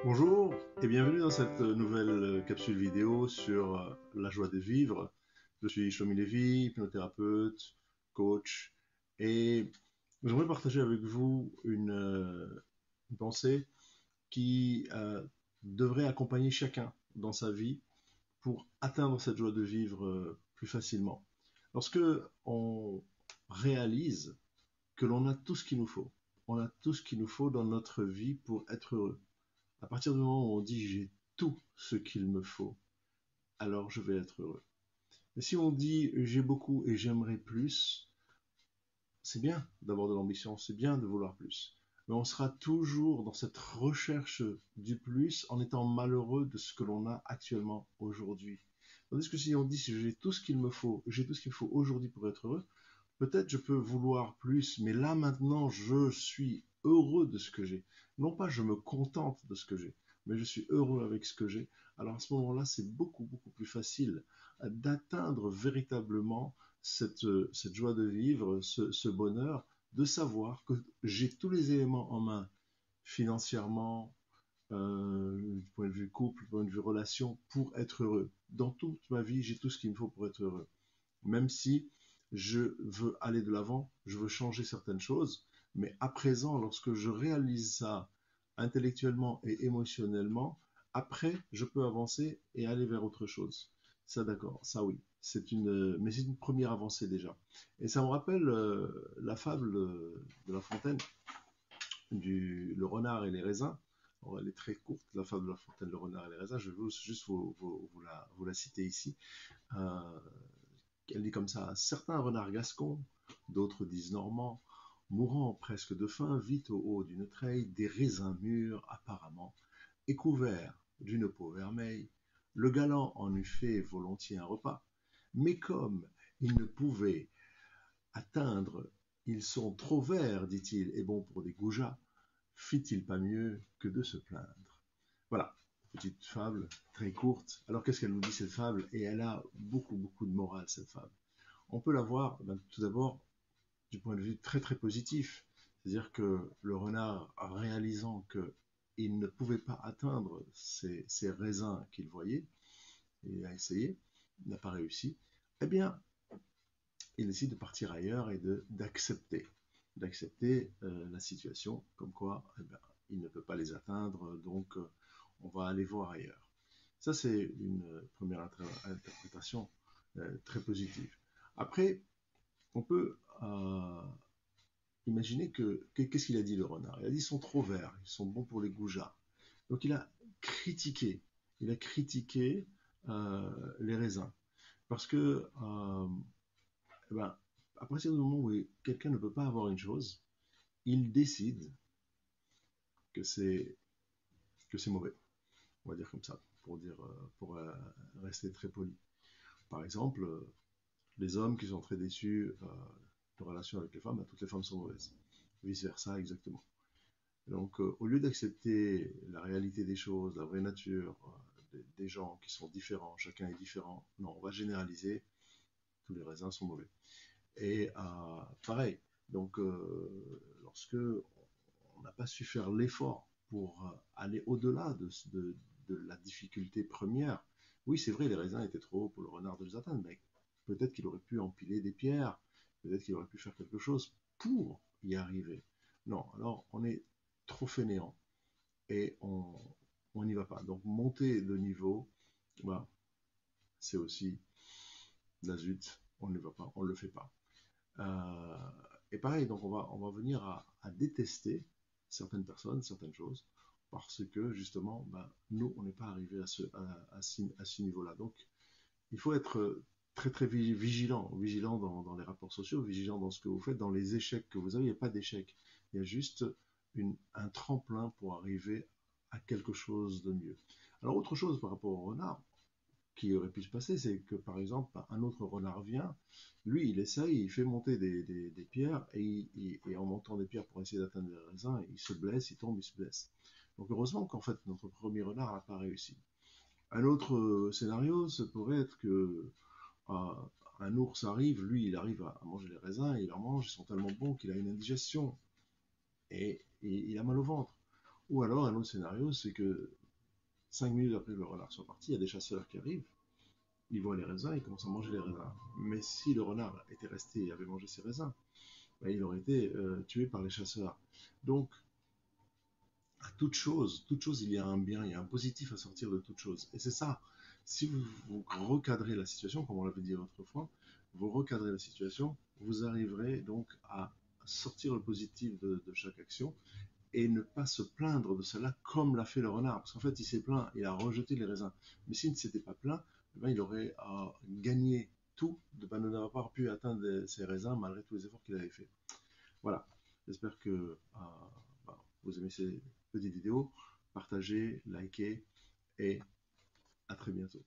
Bonjour et bienvenue dans cette nouvelle capsule vidéo sur la joie de vivre. Je suis Shlomi Lévy, hypnothérapeute, coach et j'aimerais partager avec vous une pensée qui devrait accompagner chacun dans sa vie pour atteindre cette joie de vivre plus facilement. Lorsque on réalise que l'on a tout ce qu'il nous faut, on a tout ce qu'il nous faut dans notre vie pour être heureux. À partir du moment où on dit j'ai tout ce qu'il me faut, alors je vais être heureux. Et si on dit j'ai beaucoup et j'aimerais plus, c'est bien d'avoir de l'ambition, c'est bien de vouloir plus. Mais on sera toujours dans cette recherche du plus en étant malheureux de ce que l'on a actuellement aujourd'hui. Tandis que si on dit j'ai tout ce qu'il me faut, j'ai tout ce qu'il me faut aujourd'hui pour être heureux, peut-être je peux vouloir plus, mais là maintenant je suis heureux de ce que j'ai. Non pas je me contente de ce que j'ai, mais je suis heureux avec ce que j'ai. Alors à ce moment-là, c'est beaucoup plus facile d'atteindre véritablement cette joie de vivre, ce bonheur, de savoir que j'ai tous les éléments en main, financièrement, du point de vue couple, du point de vue relation, pour être heureux. Dans toute ma vie, j'ai tout ce qu'il me faut pour être heureux. Même si je veux aller de l'avant, je veux changer certaines choses, mais à présent, lorsque je réalise ça intellectuellement et émotionnellement, après, je peux avancer et aller vers autre chose. Ça, d'accord, ça oui, mais c'est une première avancée déjà. Et ça me rappelle la fable de La Fontaine, le renard et les raisins. Alors, elle est très courte, la fable de La Fontaine, le renard et les raisins. Je vais juste vous la citer ici. Euh, Elle dit comme ça: certains renards gascons, d'autres disent normands, mourant presque de faim, vit au haut d'une treille des raisins mûrs apparemment, et couverts d'une peau vermeille. Le galant en eût fait volontiers un repas, mais comme il ne pouvait atteindre, ils sont trop verts, dit-il, et bons pour des goujats, fit-il pas mieux que de se plaindre. Voilà, petite fable très courte. Alors qu'est-ce qu'elle nous dit, cette fable? Et elle a beaucoup de morale, cette fable. On peut la voir tout d'abord du point de vue très positif. C'est-à-dire que le renard, réalisant qu'il ne pouvait pas atteindre ces raisins qu'il voyait, il a essayé, il n'a pas réussi, eh bien, il décide de partir ailleurs et d'accepter la situation, comme quoi eh bien, il ne peut pas les atteindre, donc on va aller voir ailleurs. Ça, c'est une première interprétation très positive. Après, on peut imaginer qu'est-ce qu'il a dit, le renard? Il a dit ils sont trop verts, ils sont bons pour les goujats. Donc critiqué, il a critiqué les raisins. Parce que, eh ben, à partir du moment où quelqu'un ne peut pas avoir une chose, il décide que c'est que c'est mauvais. On va dire comme ça, pour rester très poli. Par exemple, les hommes qui sont très déçus de relations avec les femmes, ben, toutes les femmes sont mauvaises. Vice versa, exactement. Donc, au lieu d'accepter la réalité des choses, la vraie nature des gens qui sont différents, chacun est différent, non, on va généraliser, tous les raisins sont mauvais. Et pareil, donc lorsque on n'a pas su faire l'effort pour aller au-delà de la difficulté première, oui, c'est vrai, les raisins étaient trop hauts pour le renard de les atteindre, mais peut-être qu'il aurait pu empiler des pierres, peut-être qu'il aurait pu faire quelque chose pour y arriver. Non, alors on est trop fainéant et on n'y va pas. Donc monter de niveau, bah, c'est aussi la zut, on ne va pas, on ne le fait pas. Et pareil, donc on va venir à détester certaines personnes, certaines choses, parce que justement, ben, nous, on n'est pas arrivé à ce niveau-là. Donc, il faut être très vigilant dans les rapports sociaux, vigilant dans ce que vous faites, dans les échecs que vous avez. Il n'y a pas d'échec, il y a juste un tremplin pour arriver à quelque chose de mieux. Alors, autre chose par rapport au renard, qui aurait pu se passer, c'est que par exemple, un autre renard vient, lui, il essaye, il fait monter des pierres, et en montant des pierres pour essayer d'atteindre les raisins, il se blesse, il tombe, il se blesse. Donc heureusement qu'en fait, notre premier renard n'a pas réussi. Un autre scénario, ça pourrait être que euh, un ours arrive, lui, il arrive à manger les raisins, il en mange, ils sont tellement bons qu'il a une indigestion, et il a mal au ventre. Ou alors, un autre scénario, c'est que 5 minutes après que le renard soit parti, il y a des chasseurs qui arrivent, ils voient les raisins, ils commencent à manger les raisins. Mais si le renard était resté et avait mangé ses raisins, ben, il aurait été tué par les chasseurs. Donc, à toute chose, il y a un bien, il y a un positif à sortir de toute chose. Et c'est ça. Si vous recadrez la situation, comme on l'avait dit autrefois, vous recadrez la situation, vous arriverez donc à sortir le positif de chaque action et ne pas se plaindre de cela comme l'a fait le renard. Parce qu'en fait, il s'est plaint, il a rejeté les raisins. Mais s'il ne s'était pas plaint, eh ben, il aurait gagné tout de ne pas pu atteindre ses raisins malgré tous les efforts qu'il avait fait. Voilà. J'espère que vous aimez ces petites vidéos. Partagez, likez et à très bientôt.